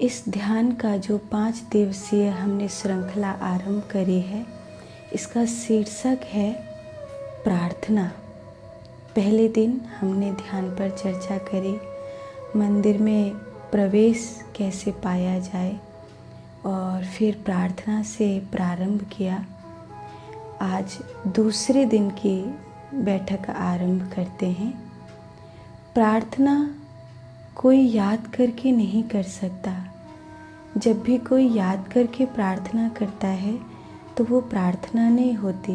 इस ध्यान का जो 5 दिवसीय हमने श्रृंखला आरंभ करी है, इसका शीर्षक है प्रार्थना। पहले दिन हमने ध्यान पर चर्चा करी, मंदिर में प्रवेश कैसे पाया जाए, और फिर प्रार्थना से प्रारंभ किया। आज दूसरे दिन की बैठक आरंभ करते हैं। प्रार्थना कोई याद करके नहीं कर सकता। जब भी कोई याद करके प्रार्थना करता है तो वो प्रार्थना नहीं होती,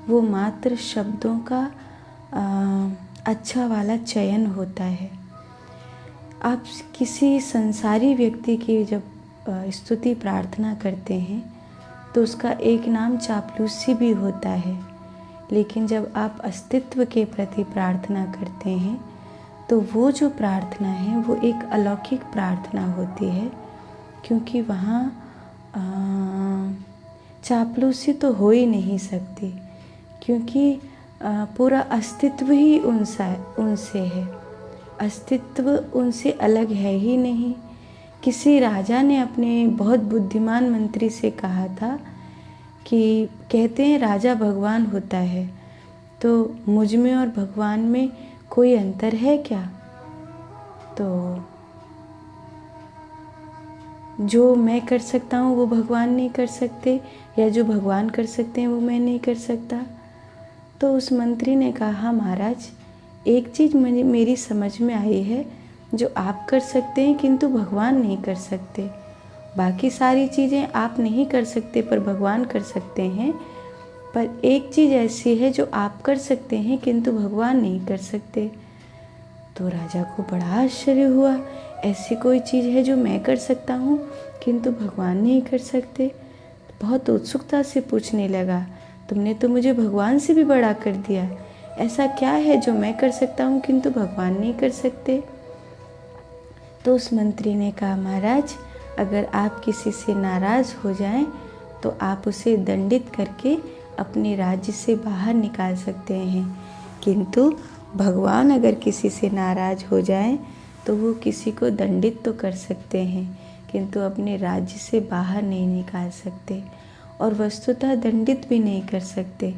वो मात्र शब्दों का अच्छा वाला चयन होता है। आप किसी संसारी व्यक्ति की जब स्तुति प्रार्थना करते हैं तो उसका एक नाम चापलूसी भी होता है, लेकिन जब आप अस्तित्व के प्रति प्रार्थना करते हैं तो वो जो प्रार्थना है वो एक अलौकिक प्रार्थना होती है, क्योंकि वहाँ चापलूसी तो हो ही नहीं सकती, क्योंकि पूरा अस्तित्व ही उनसे है। अस्तित्व उनसे अलग है ही नहीं। किसी राजा ने अपने बहुत बुद्धिमान मंत्री से कहा था कि कहते हैं राजा भगवान होता है, तो मुझ में और भगवान में कोई अंतर है क्या? तो जो मैं कर सकता हूँ वो भगवान नहीं कर सकते, या जो भगवान कर सकते हैं वो मैं नहीं कर सकता। तो उस मंत्री ने कहा, हाँ महाराज, एक चीज़ मेरी समझ में आई है, जो आप कर सकते हैं किंतु भगवान नहीं कर सकते। बाकी सारी चीज़ें आप नहीं कर सकते पर भगवान कर सकते हैं, पर एक चीज़ ऐसी है जो आप कर सकते हैं किंतु भगवान नहीं कर सकते। तो राजा को बड़ा आश्चर्य हुआ, ऐसी कोई चीज़ है जो मैं कर सकता हूँ किंतु भगवान नहीं कर सकते। बहुत उत्सुकता से पूछने लगा, तुमने तो मुझे भगवान से भी बड़ा कर दिया, ऐसा क्या है जो मैं कर सकता हूँ किंतु भगवान नहीं कर सकते? तो उस मंत्री ने कहा, महाराज, अगर आप किसी से नाराज़ हो जाएं तो आप उसे दंडित करके अपने राज्य से बाहर निकाल सकते हैं, किंतु भगवान अगर किसी से नाराज़ हो जाएं तो वो किसी को दंडित तो कर सकते हैं किंतु अपने राज्य से बाहर नहीं निकाल सकते, और वस्तुतः दंडित भी नहीं कर सकते।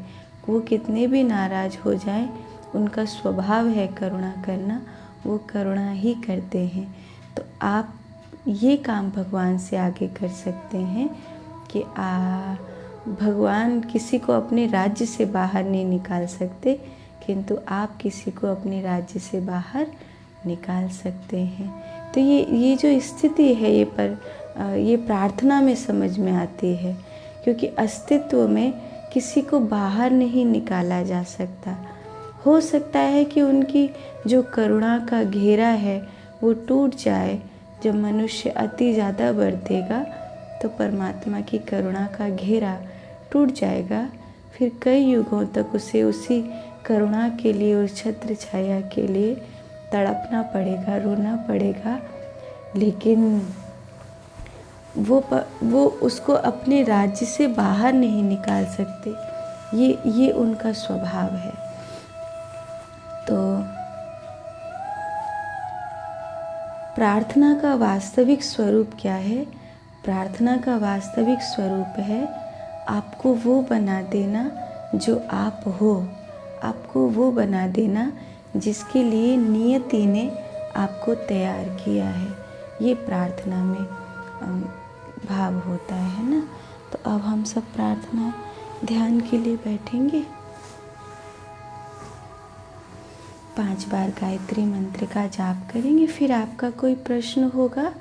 वो कितने भी नाराज़ हो जाएं, उनका स्वभाव है करुणा करना, वो करुणा ही करते हैं। तो आप ये काम भगवान से आगे कर सकते हैं कि भगवान किसी को अपने राज्य से बाहर नहीं निकाल सकते, किंतु आप किसी को अपने राज्य से बाहर निकाल सकते हैं। तो ये जो स्थिति है ये प्रार्थना में समझ में आती है, क्योंकि अस्तित्व में किसी को बाहर नहीं निकाला जा सकता। हो सकता है कि उनकी जो करुणा का घेरा है वो टूट जाए। जब मनुष्य अति ज़्यादा बरतेगा तो परमात्मा की करुणा का घेरा टूट जाएगा, फिर कई युगों तक उसे उसी करुणा के लिए, उस छत्र छाया के लिए तड़पना पड़ेगा, रोना पड़ेगा, लेकिन वो उसको अपने राज्य से बाहर नहीं निकाल सकते। ये उनका स्वभाव है। तो प्रार्थना का वास्तविक स्वरूप क्या है? प्रार्थना का वास्तविक स्वरूप है आपको वो बना देना जो आप हो, आपको वो बना देना जिसके लिए नियति ने आपको तैयार किया है। ये प्रार्थना में भाव होता है ना। तो अब हम सब प्रार्थना ध्यान के लिए बैठेंगे। 5 बार गायत्री मंत्र का जाप करेंगे। फिर आपका कोई प्रश्न होगा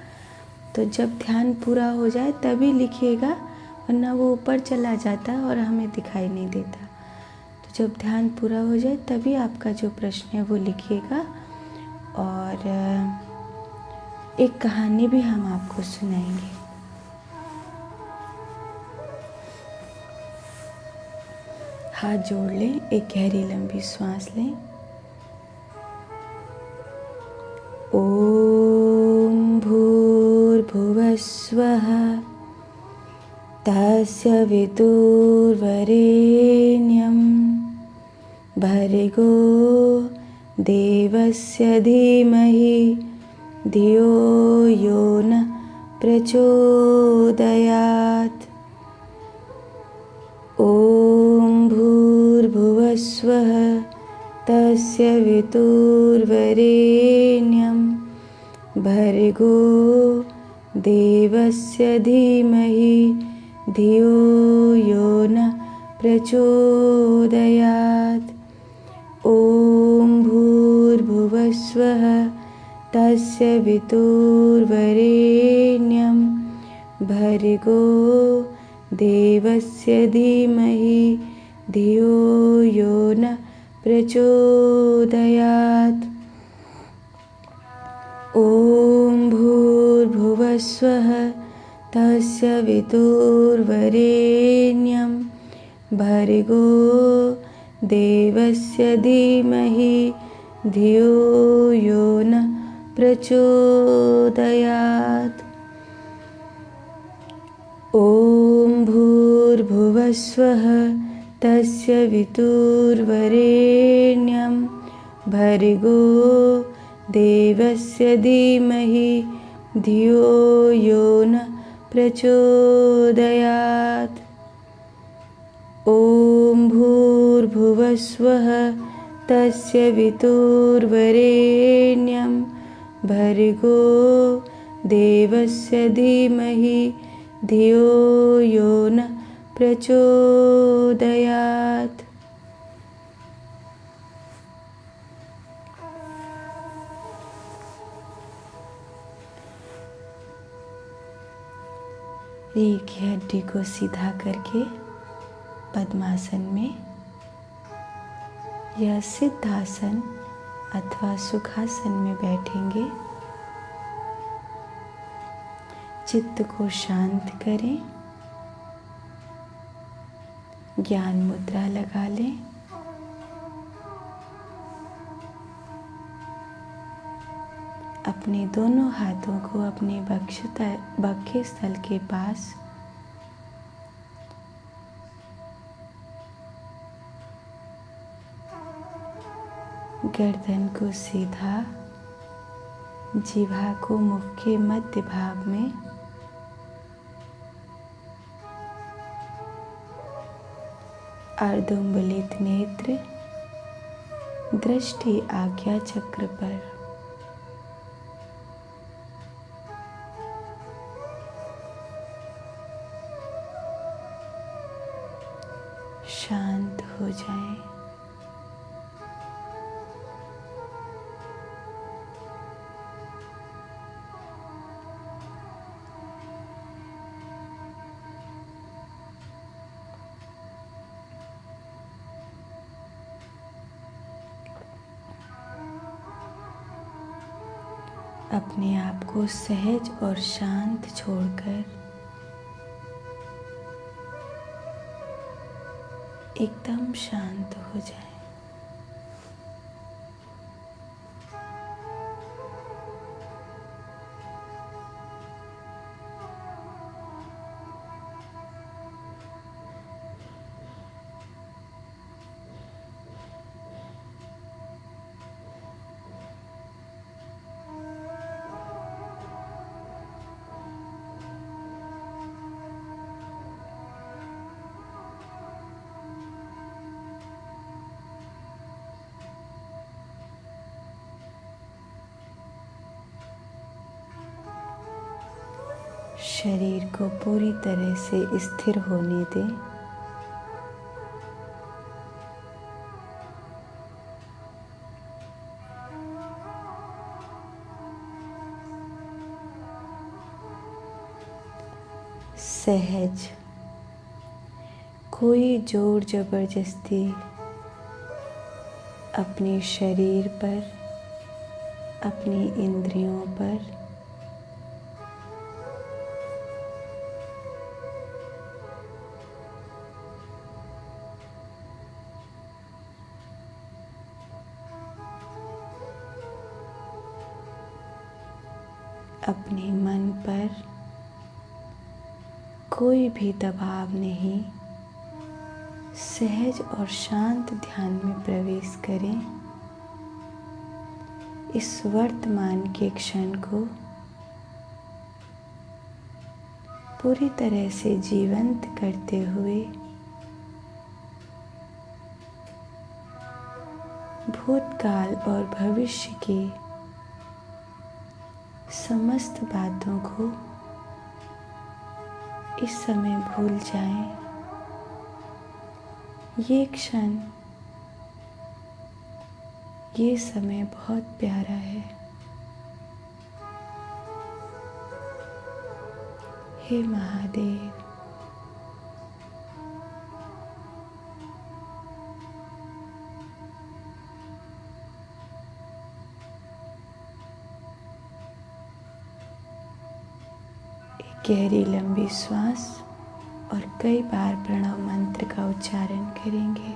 तो जब ध्यान पूरा हो जाए तभी लिखिएगा, वरना वो ऊपर चला जाता है और हमें दिखाई नहीं देता। तो जब ध्यान पूरा हो जाए तभी आपका जो प्रश्न है वो लिखिएगा। और एक कहानी भी हम आपको सुनाएंगे। हाथ जोड़ लें, एक गहरी लंबी सांस लें। ओम भूर्भुवस्वः तस्य वितुर्वरेण्यं भर्गो देवस्य धीमहि धियो यो न प्रचोदयात्। ॐ भूर्भुवस्वः तस्य वितुर्वरेण्यं भर्गो देवस्य धीमहि धियो यो न प्रचोदयात्। ॐ भूर्भुवस्वः तस्य वितुर्वरेण्यं भर्गो देवस्य धीमहि धियो यो न प्रचोदयात्। ॐ भूर्भुवस्वः तस्य वितुर्वरेण्यं भर्गो देवस्य धीमहि धियो यो न प्रचोदयात्। ॐ भूर्भुवस्वः तस्य वितुर्वरेण्यं भर्गो देवस्य धीमहि धियो यो न प्रचोदयात्। ॐ भूर्भुवस्वः तस्य वितुर्वरेण्यं भर्गो देवस्य धीमहि धियो यो न प्रचोदयात्। रीढ़ की हड्डी को सीधा करके पद्मासन में या सिद्धासन अथवा सुखासन में बैठेंगे। चित्त को शांत करें, ज्ञान मुद्रा लगा लें। अपने दोनों हाथों को अपने वक्ष स्थल के पास गर्दन को सीधा, जिह्वा को मुख के मध्य भाग में, अर्धोंबलित नेत्र दृष्टि आज्ञा चक्र पर। शांत हो जाएं। अपने आप को सहज और शांत छोड़कर एकदम शांत हो जाए। शरीर को पूरी तरह से स्थिर होने दें। सहज, कोई जोर जबरदस्ती अपने शरीर पर, अपनी इंद्रियों पर अपने मन पर कोई भी दबाव नहीं, सहज और शांत ध्यान में प्रवेश करें। इस वर्तमान के क्षण को पूरी तरह से जीवंत करते हुए भूतकाल और भविष्य की समस्त बातों को इस समय भूल जाएं। ये क्षण, ये समय बहुत प्यारा है। हे महादेव, एक गहरी लंबी श्वास और कई बार प्रणव मंत्र का उच्चारण करेंगे।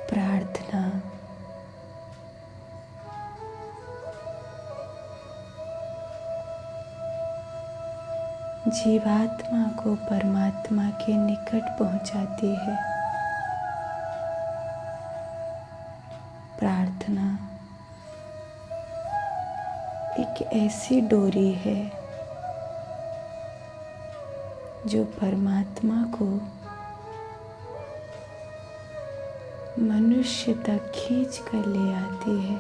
प्रार्थना। जीवात्मा को परमात्मा के निकट पहुंचाती है। प्रार्थना एक ऐसी डोरी है जो परमात्मा को मनुष्य तक खींच कर ले आती है।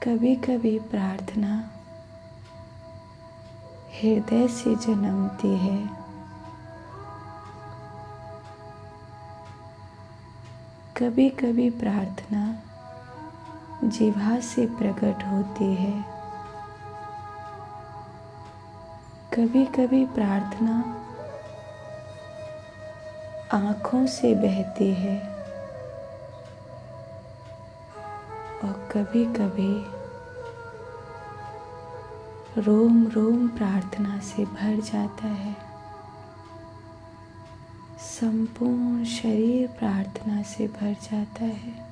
कभी कभी प्रार्थना हृदय से जन्मती है, कभी कभी प्रार्थना जिह्वा से प्रकट होती है, कभी कभी प्रार्थना आँखों से बहती है और कभी कभी रोम रोम प्रार्थना से भर जाता है। संपूर्ण शरीर प्रार्थना से भर जाता है।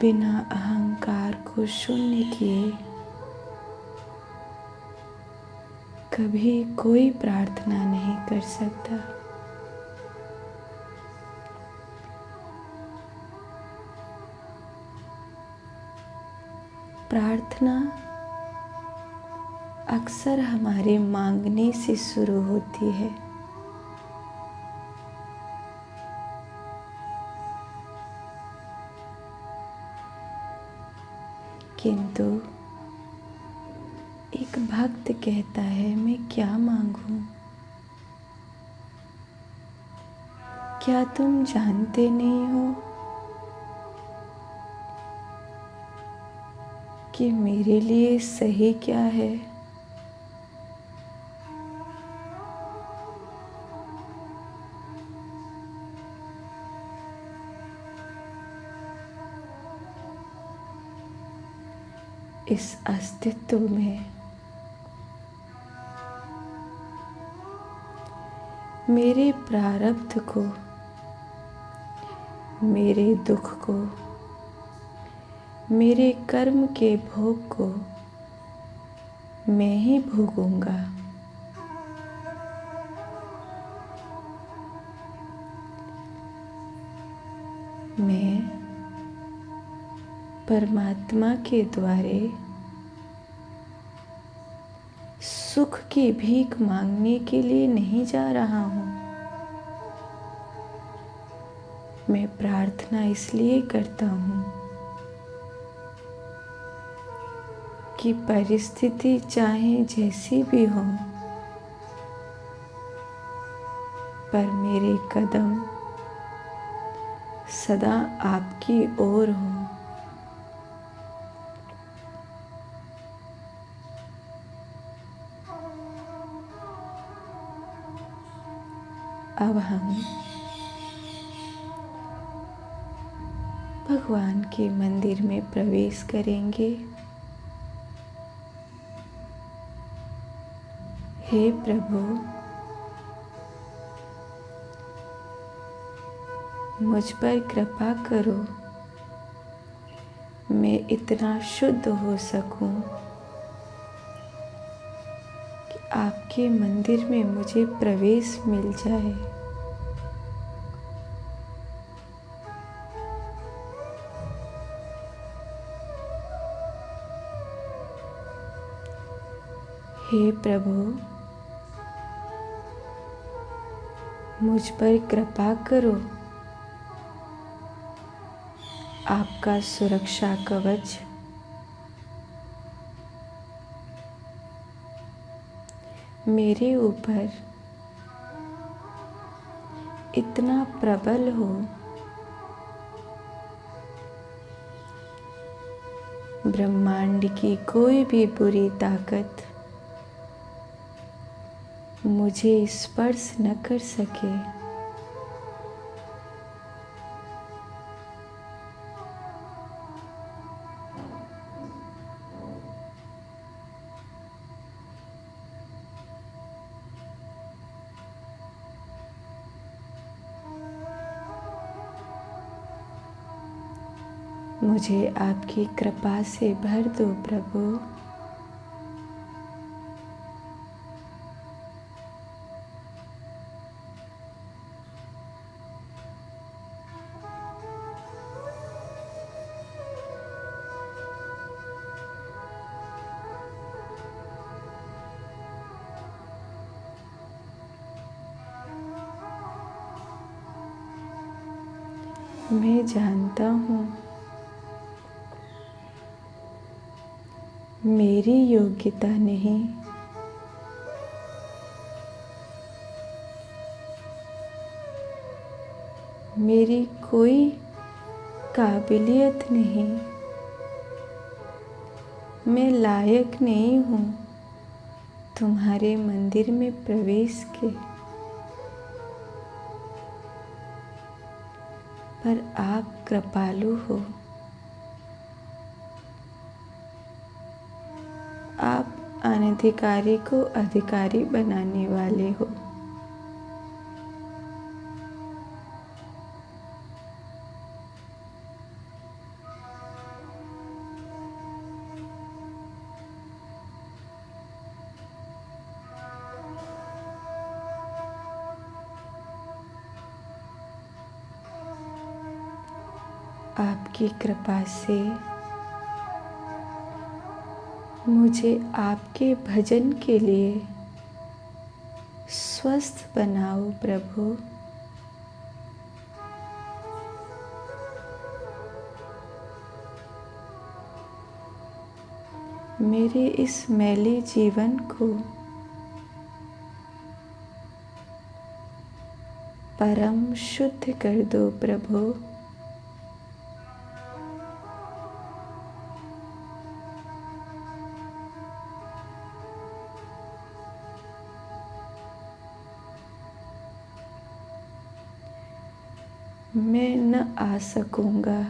बिना अहंकार को शून्य किए कभी कोई प्रार्थना नहीं कर सकता। प्रार्थना अक्सर हमारे मांगने से शुरू होती है, किंतु एक भक्त कहता है, मैं क्या मांगूं? क्या तुम जानते नहीं हो कि मेरे लिए सही क्या है? इस अस्तित्व में मेरे प्रारब्ध को, मेरे दुख को, मेरे कर्म के भोग को मैं ही भोगूंगा। मैं परमात्मा के द्वारे सुख की भीख मांगने के लिए नहीं जा रहा हूँ। मैं प्रार्थना इसलिए करता हूँ कि परिस्थिति चाहे जैसी भी हो, पर मेरे कदम सदा आपकी ओर हों। अब हम भगवान के मंदिर में प्रवेश करेंगे। हे प्रभु, मुझ पर कृपा करो, मैं इतना शुद्ध हो सकूं कि आपके मंदिर में मुझे प्रवेश मिल जाए। हे प्रभु, मुझ पर कृपा करो, आपका सुरक्षा कवच मेरे ऊपर इतना प्रबल हो, ब्रह्मांड की कोई भी बुरी ताकत मुझे स्पर्श न कर सके। मुझे आपकी कृपा से भर दो प्रभु। मैं जानता हूँ मेरी योग्यता नहीं, मेरी कोई काबिलियत नहीं, मैं लायक नहीं हूँ तुम्हारे मंदिर में प्रवेश के। पर आप कृपालु हो, आप अनधिकारी को अधिकारी बनाने वाले हो। आपकी कृपा से मुझे आपके भजन के लिए स्वस्थ बनाओ प्रभु। मेरे इस मैले जीवन को परम शुद्ध कर दो प्रभु। मैं न आ सकूँगा,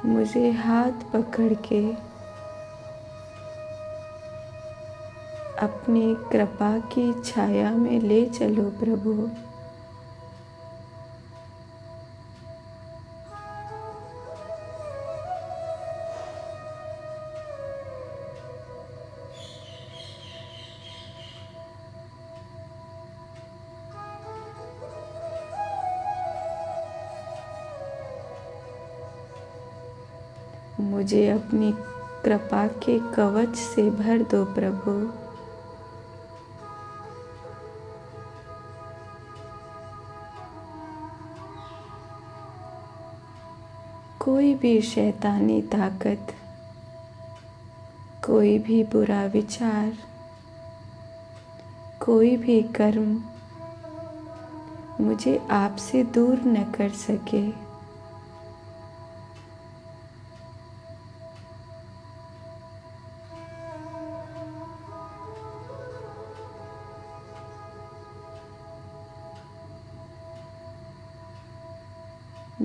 मुझे हाथ पकड़ के अपनी कृपा की छाया में ले चलो प्रभु। मुझे अपनी कृपा के कवच से भर दो प्रभु। कोई भी शैतानी ताकत, कोई भी बुरा विचार, कोई भी कर्म मुझे आपसे दूर न कर सके।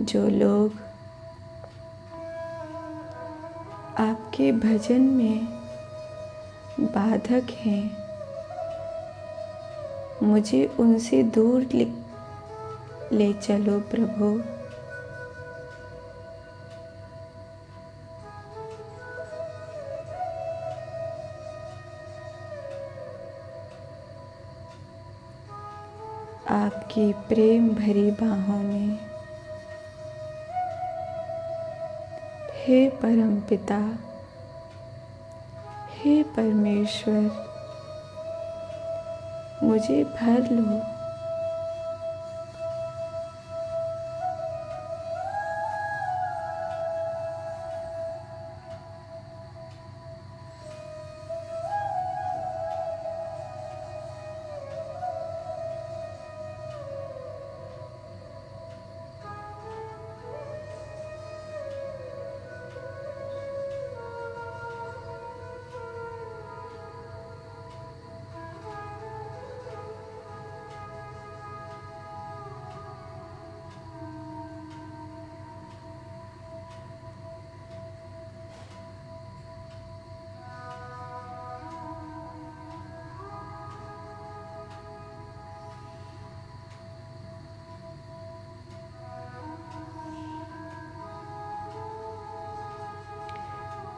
जो लोग आपके भजन में बाधक हैं, मुझे उनसे दूर ले चलो प्रभु। आपकी प्रेम भरी बाहों में हे परम पिता, हे परमेश्वर, मुझे भर लो।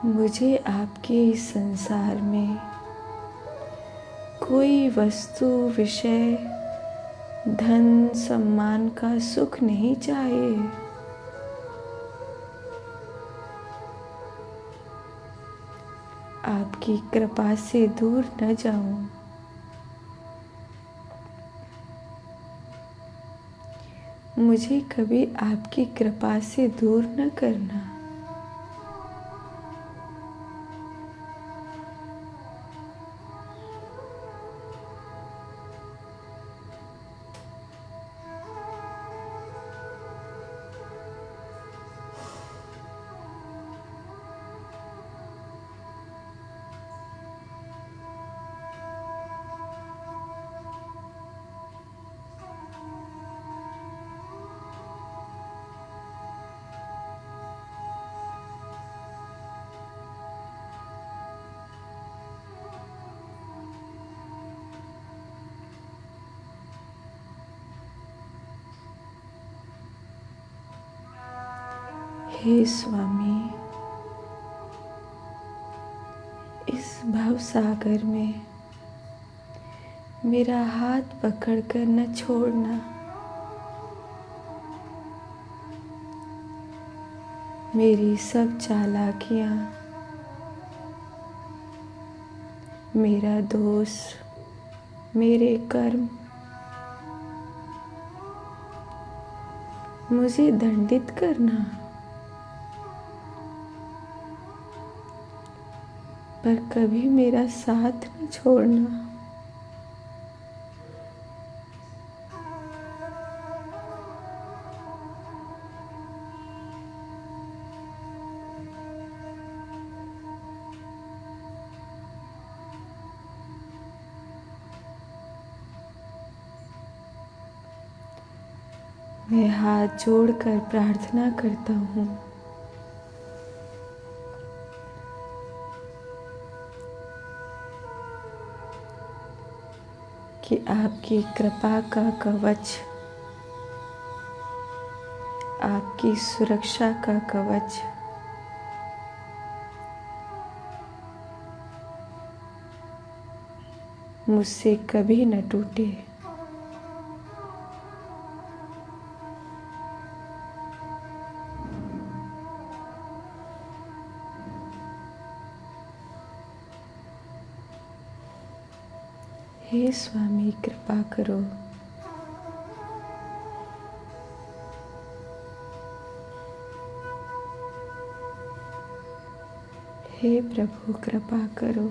मुझे आपके इस संसार में कोई वस्तु, विषय, धन, सम्मान का सुख नहीं चाहिए। आपकी कृपा से दूर न जाऊं। मुझे कभी आपकी कृपा से दूर न करना। हे स्वामी, इस भवसागर में मेरा हाथ पकड़कर न छोड़ना। मेरी सब चालाकियाँ, मेरा दोष, मेरे कर्म मुझे दंडित करना, पर कभी मेरा साथ न छोड़ना। मैं हाथ जोड़कर प्रार्थना करता हूँ कि आपकी कृपा का कवच, आपकी सुरक्षा का कवच मुझसे कभी न टूटे। हे स्वामी, कृपा करो। हे प्रभु, कृपा करो।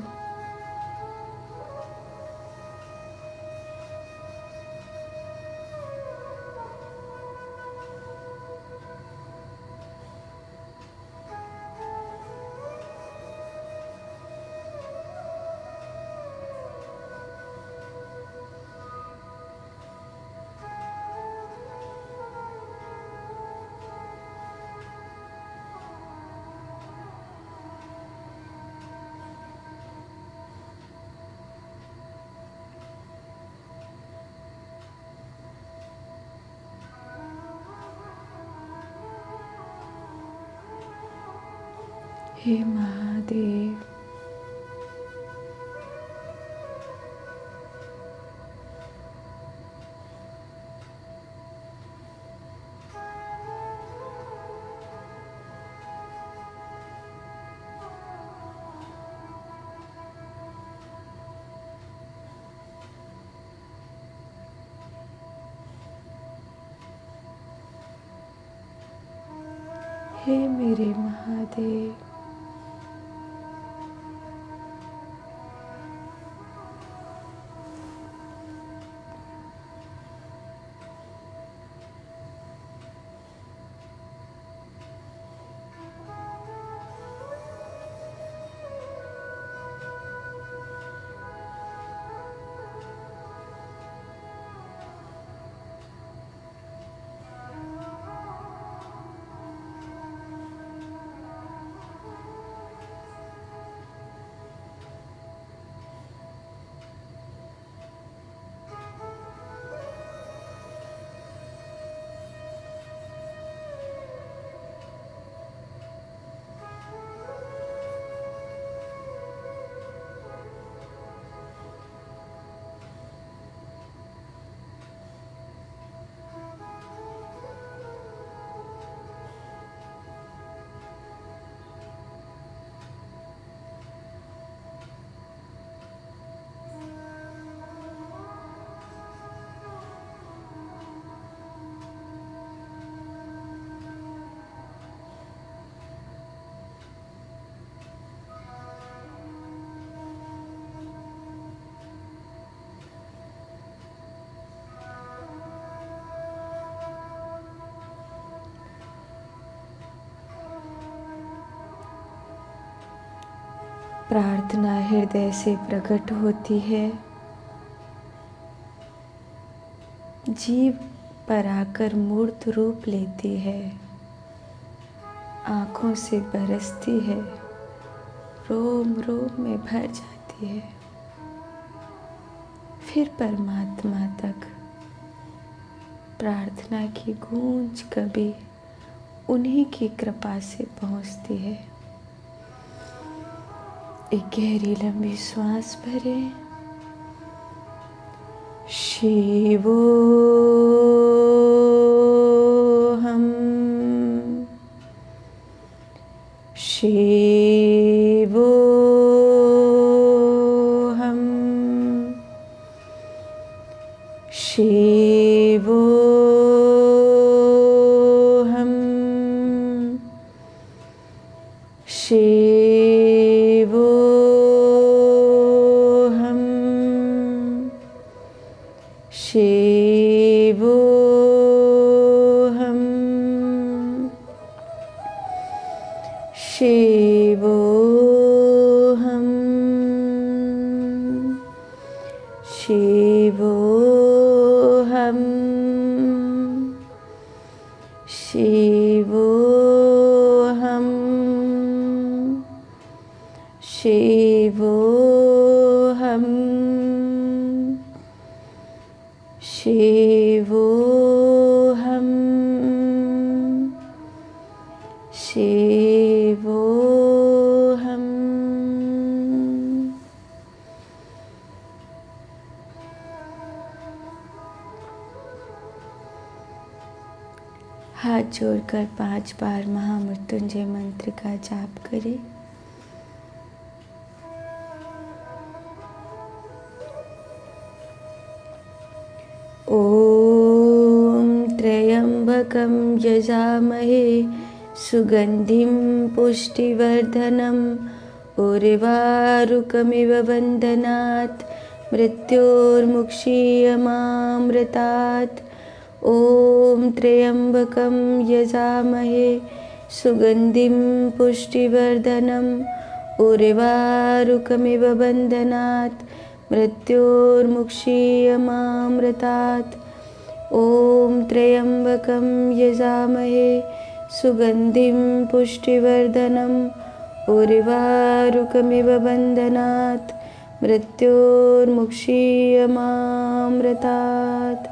हे महादेव, हे मेरे महादेव, प्रार्थना हृदय से प्रकट होती है, जीभ पर आकर मूर्त रूप लेती है, आँखों से बरसती है, रोम रोम में भर जाती है, फिर परमात्मा तक प्रार्थना की गूंज कभी उन्हीं की कृपा से पहुँचती है। एक गहरी लंबी श्वास भरें। शिवोहम, शिवोहम, शिवोहम, शिवोहम, शिवोहम, शिवोहम, शिवोहम, शिवोऽहम् शिवोऽहम् शिवोऽहम् शिवोऽहम्। हाथ जोड़कर 5 बार महामृत्युंजय मंत्र का जाप करें। ओम त्र्यंबकं यजामहे सुगंधिं पुष्टिवर्धनम् उर्वारुकमिव बन्धनात् मृत्योर्मुक्षीयमामृतात्। ओम त्र्यंबकं यजामहे सुगंधिं पुष्टिवर्धनम् उर्वारुकमिव बन्धनात् मृत्योर्मुक्षीयमामृतात्। ओम त्र्यंबकं यजामहे सुगंधिं पुष्टिवर्धनम् उर्वारुकमिव बन्धनात् मृत्योर्मुक्षीयमामृतात्।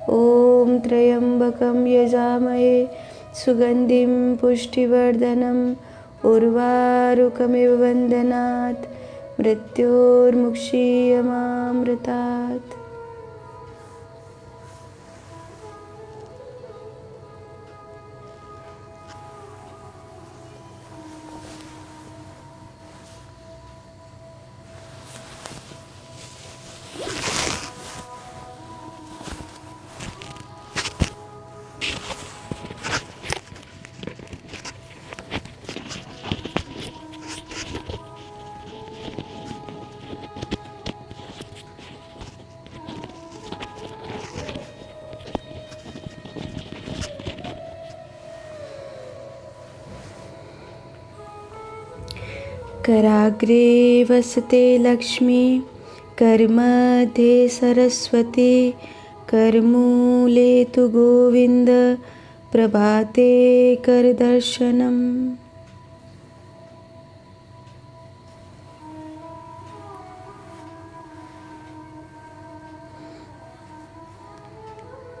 ओम त्र्यंबकं यजामहे सुगंधिं पुष्टिवर्धनम् उर्वारुकमिव बन्धनात् मृत्योर्मुक्षीयमामृतात्। कराग्रे वसते लक्ष्मी करमध्ये सरस्वती करमूले तु गोविंद प्रभाते करदर्शनम्।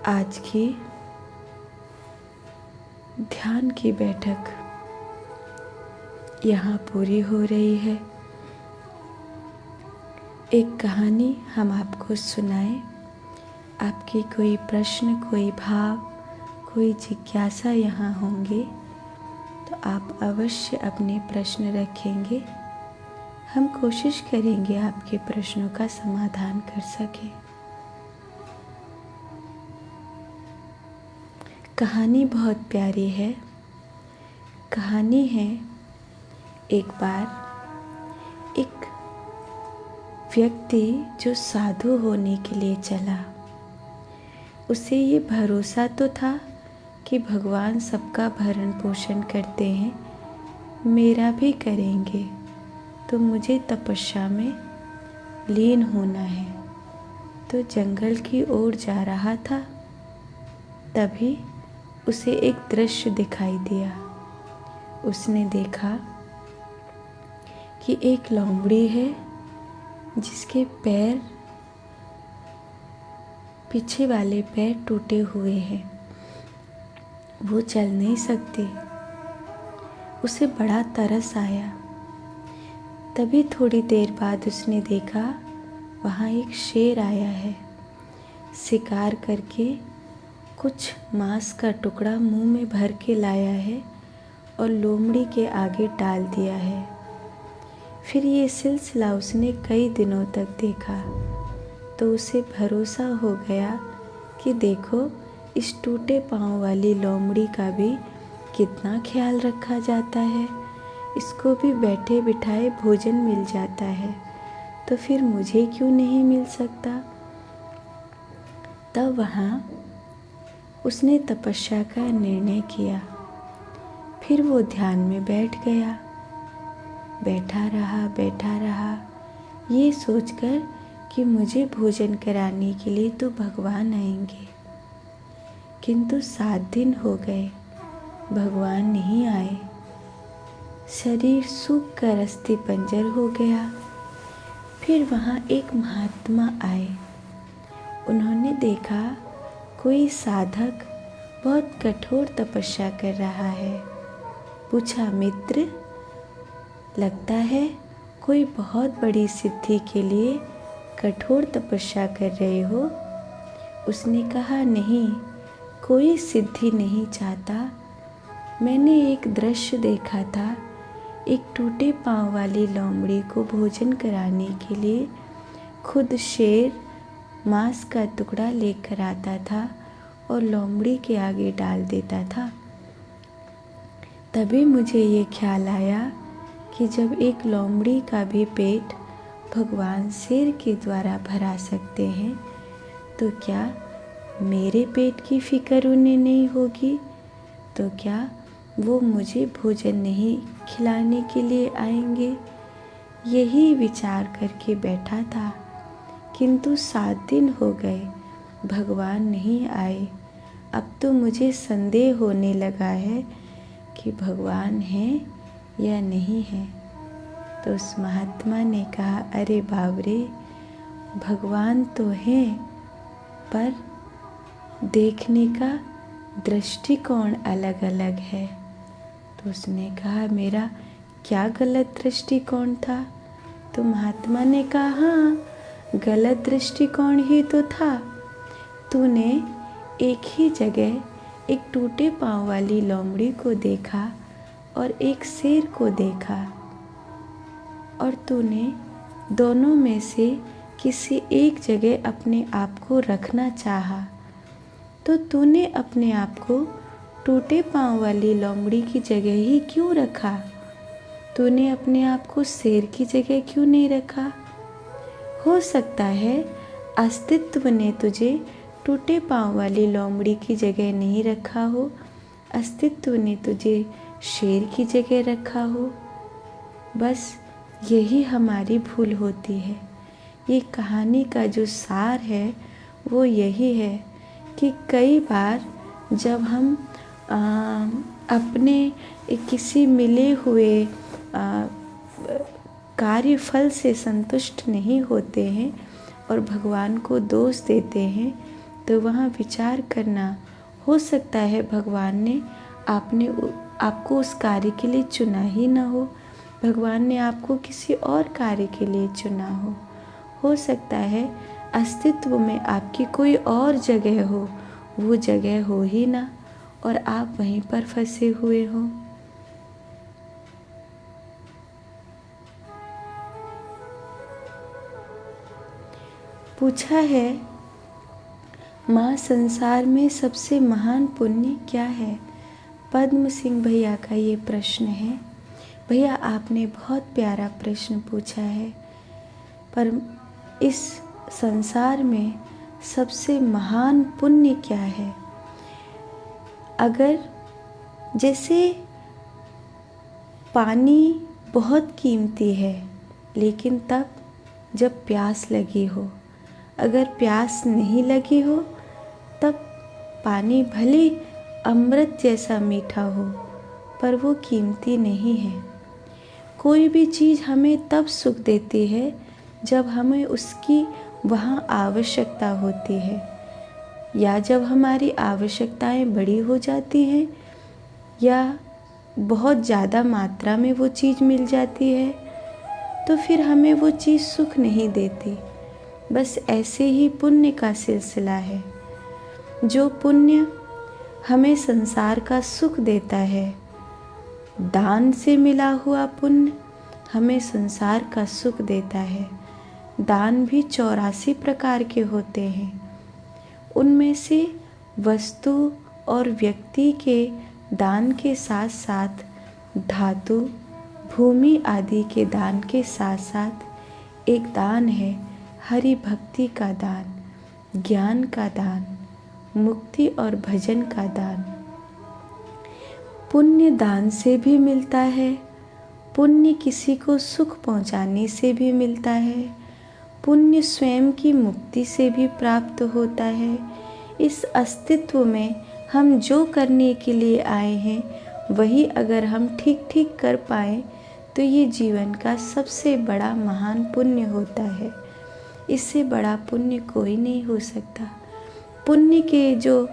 आज की ध्यान की बैठक यहाँ पूरी हो रही है। एक कहानी हम आपको सुनाएं। आपकी कोई प्रश्न, कोई भाव, कोई जिज्ञासा यहाँ होंगे तो आप अवश्य अपने प्रश्न रखेंगे। हम कोशिश करेंगे आपके प्रश्नों का समाधान कर सकें। कहानी बहुत प्यारी है। कहानी है, एक बार एक व्यक्ति जो साधु होने के लिए चला, उसे ये भरोसा तो था कि भगवान सबका भरण पोषण करते हैं, मेरा भी करेंगे, तो मुझे तपस्या में लीन होना है। तो जंगल की ओर जा रहा था, तभी उसे एक दृश्य दिखाई दिया। उसने देखा कि एक लोमड़ी है जिसके पैर, पीछे वाले पैर टूटे हुए हैं, वो चल नहीं सकती। उसे बड़ा तरस आया। तभी थोड़ी देर बाद उसने देखा वहाँ एक शेर आया है। शिकार करके कुछ मांस का टुकड़ा मुंह में भर के लाया है और लोमड़ी के आगे डाल दिया है। फिर ये सिलसिला उसने कई दिनों तक देखा, तो उसे भरोसा हो गया कि देखो, इस टूटे पांव वाली लोमड़ी का भी कितना ख्याल रखा जाता है, इसको भी बैठे बिठाए भोजन मिल जाता है, तो फिर मुझे क्यों नहीं मिल सकता। तब वहाँ उसने तपस्या का निर्णय किया। फिर वो ध्यान में बैठ गया। बैठा रहा, ये सोचकर कि मुझे भोजन कराने के लिए तो भगवान आएंगे। किंतु 7 दिन हो गए, भगवान नहीं आए। शरीर सूख कर अस्थि पंजर हो गया। फिर वहाँ एक महात्मा आए। उन्होंने देखा कोई साधक बहुत कठोर तपस्या कर रहा है। पूछा, मित्र, लगता है कोई बहुत बड़ी सिद्धि के लिए कठोर तपस्या कर रहे हो? उसने कहा, नहीं, कोई सिद्धि नहीं चाहता। मैंने एक दृश्य देखा था। एक टूटे पांव वाली लोमड़ी को भोजन कराने के लिए खुद शेर मांस का टुकड़ा लेकर आता था और लोमड़ी के आगे डाल देता था। तभी मुझे ये ख्याल आया कि जब एक लोमड़ी का भी पेट भगवान शेर के द्वारा भरा सकते हैं, तो क्या मेरे पेट की फिक्र उन्हें नहीं होगी? तो क्या वो मुझे भोजन नहीं खिलाने के लिए आएंगे? यही विचार करके बैठा था, किंतु 7 दिन हो गए, भगवान नहीं आए। अब तो मुझे संदेह होने लगा है कि भगवान हैं या नहीं है। तो उस महात्मा ने कहा, अरे बाबरे, भगवान तो हैं, पर देखने का दृष्टिकोण अलग अलग है। तो उसने कहा, मेरा क्या गलत दृष्टिकोण था? तो महात्मा ने कहा, हाँ, गलत दृष्टिकोण ही तो था। तूने एक ही जगह एक टूटे पांव वाली लोमड़ी को देखा और एक शेर को देखा, और तूने दोनों में से किसी एक जगह अपने आप को रखना चाहा। तो तूने अपने आप को टूटे पांव वाली लोमड़ी की जगह ही क्यों रखा? तूने अपने आप को शेर की जगह क्यों नहीं रखा? हो सकता है अस्तित्व ने तुझे टूटे पांव वाली लोमड़ी की जगह नहीं रखा हो, अस्तित्व ने तुझे शेर की जगह रखा हो। बस यही हमारी भूल होती है। ये कहानी का जो सार है वो यही है कि कई बार जब हम अपने किसी मिले हुए कार्य फल से संतुष्ट नहीं होते हैं और भगवान को दोष देते हैं, तो वहाँ विचार करना, हो सकता है भगवान ने आपको उस कार्य के लिए चुना ही ना हो, भगवान ने आपको किसी और कार्य के लिए चुना हो सकता है अस्तित्व में आपकी कोई और जगह हो, वो जगह हो ही ना, और आप वहीं पर फंसे हुए हो। पूछा है, माँ, संसार में सबसे महान पुण्य क्या है? पद्म सिंह भैया का ये प्रश्न है। भैया, आपने बहुत प्यारा प्रश्न पूछा है, पर इस संसार में सबसे महान पुण्य क्या है? अगर जैसे पानी बहुत कीमती है, लेकिन तब जब प्यास लगी हो, अगर प्यास नहीं लगी हो तब पानी भले अमृत जैसा मीठा हो, पर वो कीमती नहीं है। कोई भी चीज़ हमें तब सुख देती है जब हमें उसकी वहाँ आवश्यकता होती है, या जब हमारी आवश्यकताएं बड़ी हो जाती हैं, या बहुत ज़्यादा मात्रा में वो चीज़ मिल जाती है, तो फिर हमें वो चीज़ सुख नहीं देती। बस ऐसे ही पुण्य का सिलसिला है। जो पुण्य हमें संसार का सुख देता है, दान से मिला हुआ पुण्य हमें संसार का सुख देता है। दान भी 84 प्रकार के होते हैं। उनमें से वस्तु और व्यक्ति के दान के साथ साथ धातु, भूमि आदि के दान के साथ साथ एक दान है हरि भक्ति का दान, ज्ञान का दान, मुक्ति और भजन का दान। पुण्य दान से भी मिलता है, पुण्य किसी को सुख पहुंचाने से भी मिलता है, पुण्य स्वयं की मुक्ति से भी प्राप्त होता है। इस अस्तित्व में हम जो करने के लिए आए हैं वही अगर हम ठीक ठीक कर पाएँ तो ये जीवन का सबसे बड़ा महान पुण्य होता है। इससे बड़ा पुण्य कोई नहीं हो सकता। पुण्य के जो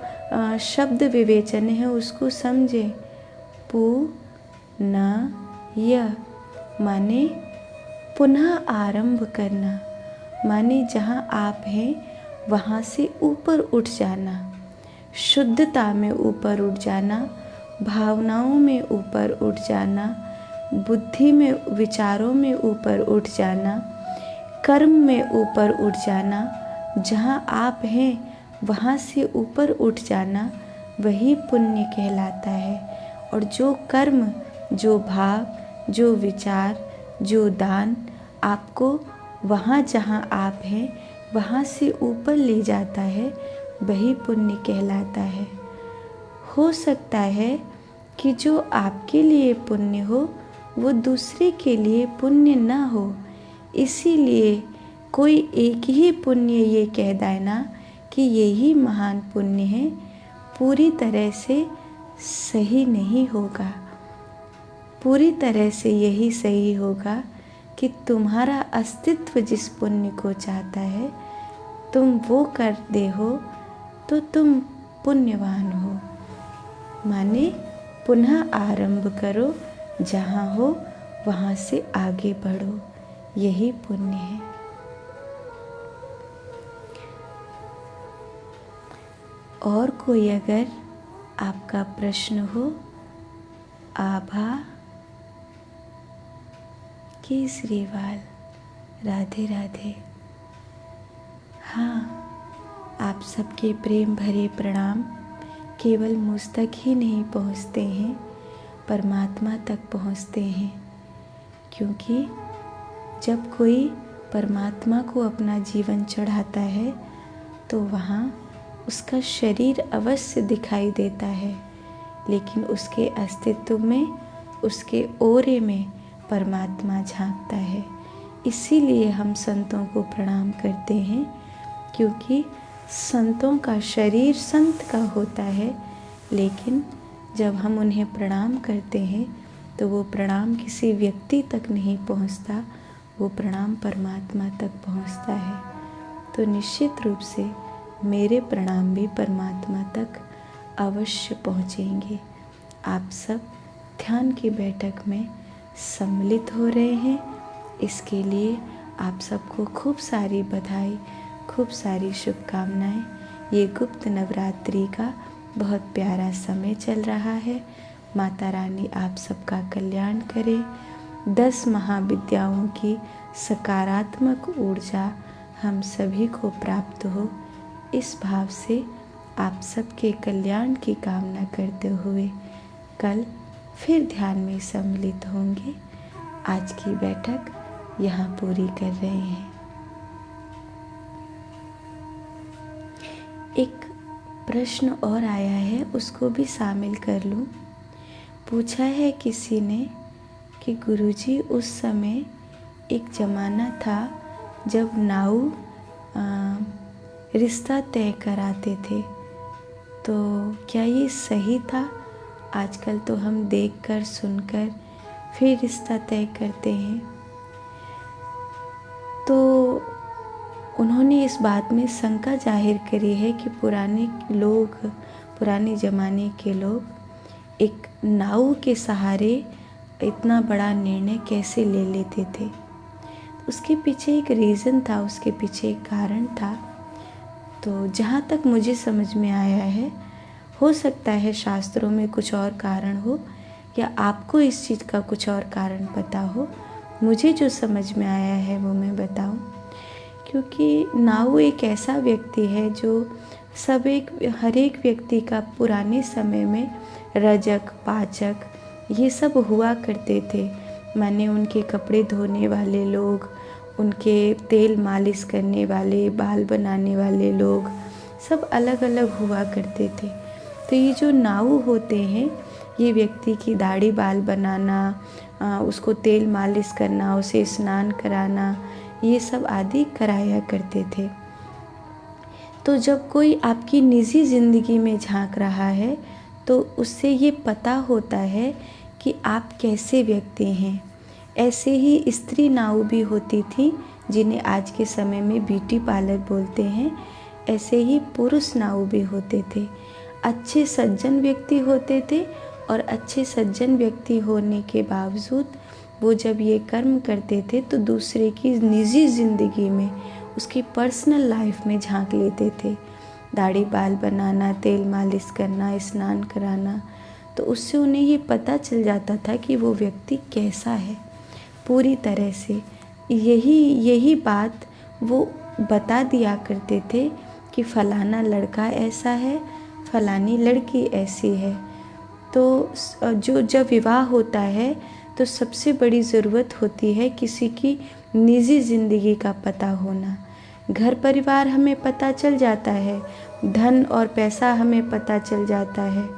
शब्द विवेचन है उसको समझे। पुनः माने पुनः आरंभ करना, माने जहाँ आप हैं वहाँ से ऊपर उठ जाना, शुद्धता में ऊपर उठ जाना, भावनाओं में ऊपर उठ जाना, बुद्धि में विचारों में ऊपर उठ जाना, कर्म में ऊपर उठ जाना। जहाँ आप हैं वहाँ से ऊपर उठ जाना, वही पुण्य कहलाता है। और जो कर्म, जो भाव, जो विचार, जो दान आपको वहाँ जहाँ आप हैं वहाँ से ऊपर ले जाता है, वही पुण्य कहलाता है। हो सकता है कि जो आपके लिए पुण्य हो वो दूसरे के लिए पुण्य न हो, इसीलिए कोई एक ही पुण्य ये कह देना कि यही महान पुण्य है, पूरी तरह से सही नहीं होगा। पूरी तरह से यही सही होगा कि तुम्हारा अस्तित्व जिस पुण्य को चाहता है तुम वो कर दे हो तो तुम पुण्यवान हो। माने पुनः आरंभ करो, जहाँ हो वहाँ से आगे बढ़ो, यही पुण्य है। और कोई अगर आपका प्रश्न हो, आभा केसरीवाल, राधे राधे। हाँ, आप सबके प्रेम भरे प्रणाम केवल मुझ तक ही नहीं पहुँचते हैं, परमात्मा तक पहुँचते हैं। क्योंकि जब कोई परमात्मा को अपना जीवन चढ़ाता है तो वहाँ उसका शरीर अवश्य दिखाई देता है, लेकिन उसके अस्तित्व में, उसके ओरे में परमात्मा झांकता है। इसीलिए हम संतों को प्रणाम करते हैं, क्योंकि संतों का शरीर संत का होता है, लेकिन जब हम उन्हें प्रणाम करते हैं तो वो प्रणाम किसी व्यक्ति तक नहीं पहुंचता, वो प्रणाम परमात्मा तक पहुंचता है। तो निश्चित रूप से मेरे प्रणाम भी परमात्मा तक अवश्य पहुंचेंगे। आप सब ध्यान की बैठक में सम्मिलित हो रहे हैं, इसके लिए आप सबको खूब सारी बधाई, खूब सारी शुभकामनाएं। ये गुप्त नवरात्रि का बहुत प्यारा समय चल रहा है। माता रानी आप सबका कल्याण करे। 10 महाविद्याओं की सकारात्मक ऊर्जा हम सभी को प्राप्त हो, इस भाव से आप सबके कल्याण की कामना करते हुए कल फिर ध्यान में सम्मिलित होंगे। आज की बैठक यहाँ पूरी कर रहे हैं। एक प्रश्न और आया है, उसको भी शामिल कर लूँ। पूछा है किसी ने कि गुरुजी, उस समय एक ज़माना था जब नाऊ रिश्ता तय कराते थे, तो क्या ये सही था? आजकल तो हम देखकर सुनकर फिर रिश्ता तय करते हैं। तो उन्होंने इस बात में शंका जाहिर करी है कि पुराने ज़माने के लोग एक नाव के सहारे इतना बड़ा निर्णय कैसे ले लेते थे। उसके पीछे एक रीज़न था, उसके पीछे एक कारण था। तो जहाँ तक मुझे समझ में आया है, हो सकता है शास्त्रों में कुछ और कारण हो या आपको इस चीज़ का कुछ और कारण पता हो। मुझे जो समझ में आया है वो मैं बताऊं। क्योंकि नाऊ एक ऐसा व्यक्ति है जो हर एक व्यक्ति का पुराने समय में रजक, पाचक ये सब हुआ करते थे। माने उनके कपड़े धोने वाले लोग, उनके तेल मालिश करने वाले, बाल बनाने वाले लोग सब अलग अलग हुआ करते थे। तो ये जो नाऊ होते हैं, ये व्यक्ति की दाढ़ी बाल बनाना, उसको तेल मालिश करना, उसे स्नान कराना, ये सब आदि कराया करते थे। तो जब कोई आपकी निजी ज़िंदगी में झांक रहा है तो उससे ये पता होता है कि आप कैसे व्यक्ति हैं। ऐसे ही स्त्री नाऊ भी होती थी, जिन्हें आज के समय में ब्यूटी पार्लर बोलते हैं। ऐसे ही पुरुष नाऊ भी होते थे, अच्छे सज्जन व्यक्ति होते थे। और अच्छे सज्जन व्यक्ति होने के बावजूद वो जब ये कर्म करते थे तो दूसरे की निजी ज़िंदगी में, उसकी पर्सनल लाइफ में झांक लेते थे। दाढ़ी बाल बनाना, तेल मालिश करना, स्नान कराना, तो उससे उन्हें ये पता चल जाता था कि वो व्यक्ति कैसा है पूरी तरह से। यही बात वो बता दिया करते थे कि फलाना लड़का ऐसा है, फलानी लड़की ऐसी है। तो जब विवाह होता है तो सबसे बड़ी ज़रूरत होती है किसी की निजी ज़िंदगी का पता होना। घर परिवार हमें पता चल जाता है, धन और पैसा हमें पता चल जाता है,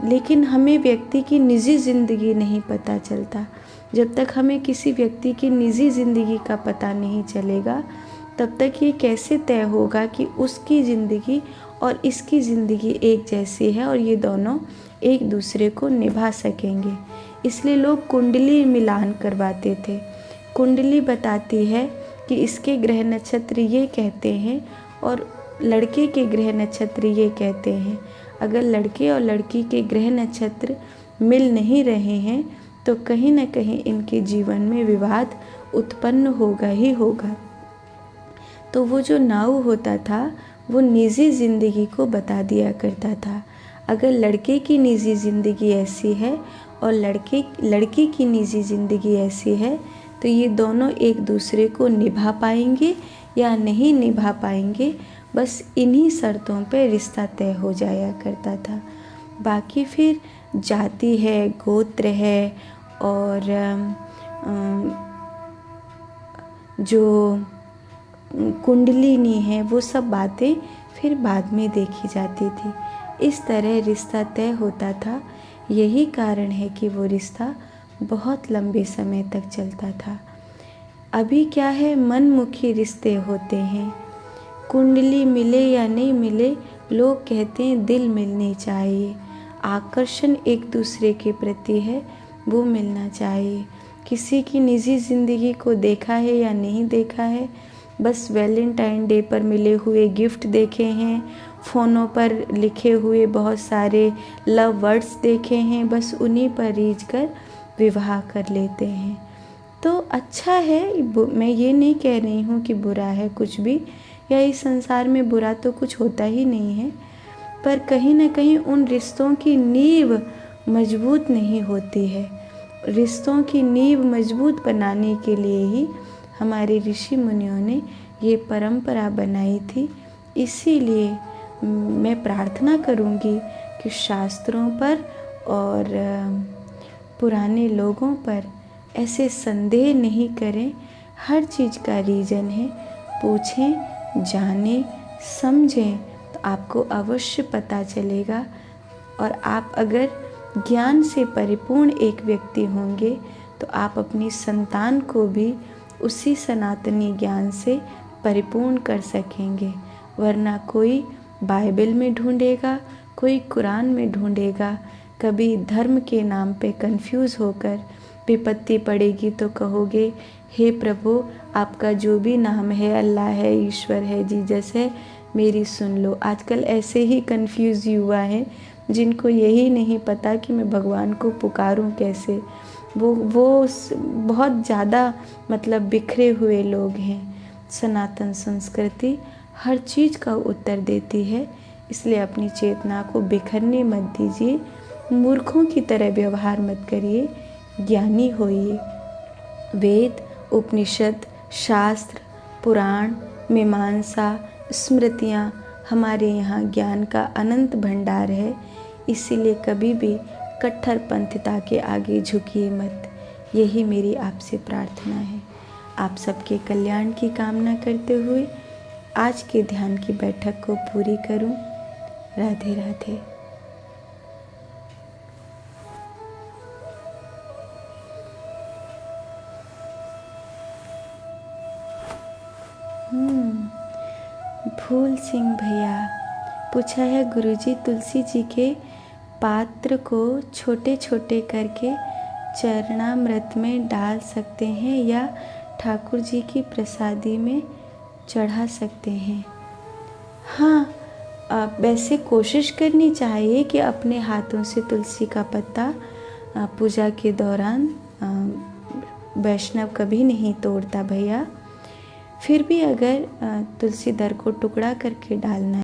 लेकिन हमें व्यक्ति की निजी ज़िंदगी नहीं पता चलता। जब तक हमें किसी व्यक्ति की निजी ज़िंदगी का पता नहीं चलेगा, तब तक ये कैसे तय होगा कि उसकी ज़िंदगी और इसकी ज़िंदगी एक जैसी है और ये दोनों एक दूसरे को निभा सकेंगे। इसलिए लोग कुंडली मिलान करवाते थे। कुंडली बताती है कि इसके ग्रह नक्षत्र ये कहते हैं और लड़के के ग्रह नक्षत्र ये कहते हैं। अगर लड़के और लड़की के ग्रह नक्षत्र मिल नहीं रहे हैं तो कहीं ना कहीं इनके जीवन में विवाद उत्पन्न होगा ही होगा। तो वो जो नाऊ होता था वो निजी ज़िंदगी को बता दिया करता था। अगर लड़के की निजी ज़िंदगी ऐसी है और लड़की की निजी ज़िंदगी ऐसी है तो ये दोनों एक दूसरे को निभा पाएंगे या नहीं निभा पाएंगे, बस इन्हीं शर्तों पे रिश्ता तय हो जाया करता था। बाकी फिर जाति है, गोत्र है और जो कुंडलिनी है, वो सब बातें फिर बाद में देखी जाती थी। इस तरह रिश्ता तय होता था। यही कारण है कि वो रिश्ता बहुत लंबे समय तक चलता था। अभी क्या है, मनमुखी रिश्ते होते हैं। कुंडली मिले या नहीं मिले, लोग कहते हैं दिल मिलने चाहिए, आकर्षण एक दूसरे के प्रति है वो मिलना चाहिए। किसी की निजी ज़िंदगी को देखा है या नहीं देखा है, बस वैलेंटाइन डे पर मिले हुए गिफ्ट देखे हैं, फ़ोनों पर लिखे हुए बहुत सारे लव वर्ड्स देखे हैं, बस उन्हीं पर रीझ कर विवाह कर लेते हैं। तो अच्छा है, मैं ये नहीं कह रही हूँ कि बुरा है कुछ भी, या इस संसार में बुरा तो कुछ होता ही नहीं है, पर कहीं ना कहीं उन रिश्तों की नींव मजबूत नहीं होती है। रिश्तों की नींव मजबूत बनाने के लिए ही हमारे ऋषि मुनियों ने ये परंपरा बनाई थी। इसीलिए मैं प्रार्थना करूँगी कि शास्त्रों पर और पुराने लोगों पर ऐसे संदेह नहीं करें। हर चीज़ का रीज़न है, पूछें, जानें, समझें तो आपको अवश्य पता चलेगा। और आप अगर ज्ञान से परिपूर्ण एक व्यक्ति होंगे तो आप अपनी संतान को भी उसी सनातनी ज्ञान से परिपूर्ण कर सकेंगे। वरना कोई बाइबल में ढूंढेगा, कोई कुरान में ढूंढेगा, कभी धर्म के नाम पे कंफ्यूज होकर विपत्ति पड़ेगी तो कहोगे हे प्रभु, आपका जो भी नाम है, अल्लाह है, ईश्वर है, जीसस है, मेरी सुन लो। आजकल ऐसे ही कंफ्यूज युवा हैं जिनको यही नहीं पता कि मैं भगवान को पुकारूं कैसे। वो बहुत ज़्यादा मतलब बिखरे हुए लोग हैं। सनातन संस्कृति हर चीज़ का उत्तर देती है, इसलिए अपनी चेतना को बिखरने मत दीजिए, मूर्खों की तरह व्यवहार मत करिए, ज्ञानी होइए। वेद, उपनिषद, शास्त्र, पुराण, मीमांसा, स्मृतियाँ हमारे यहाँ ज्ञान का अनंत भंडार है। इसीलिए कभी भी कट्टरपंथिता के आगे झुकिए मत। यही मेरी आपसे प्रार्थना है। आप सबके कल्याण की कामना करते हुए आज के ध्यान की बैठक को पूरी करूं। राधे राधे। फूल सिंह भैया, पूछा है गुरुजी, तुलसी जी के पात्र को छोटे छोटे करके चरणामृत में डाल सकते हैं या ठाकुर जी की प्रसादी में चढ़ा सकते हैं? हाँ, वैसे कोशिश करनी चाहिए कि अपने हाथों से तुलसी का पत्ता पूजा के दौरान, वैष्णव कभी नहीं तोड़ता भैया। फिर भी अगर तुलसी दर को टुकड़ा करके डालना है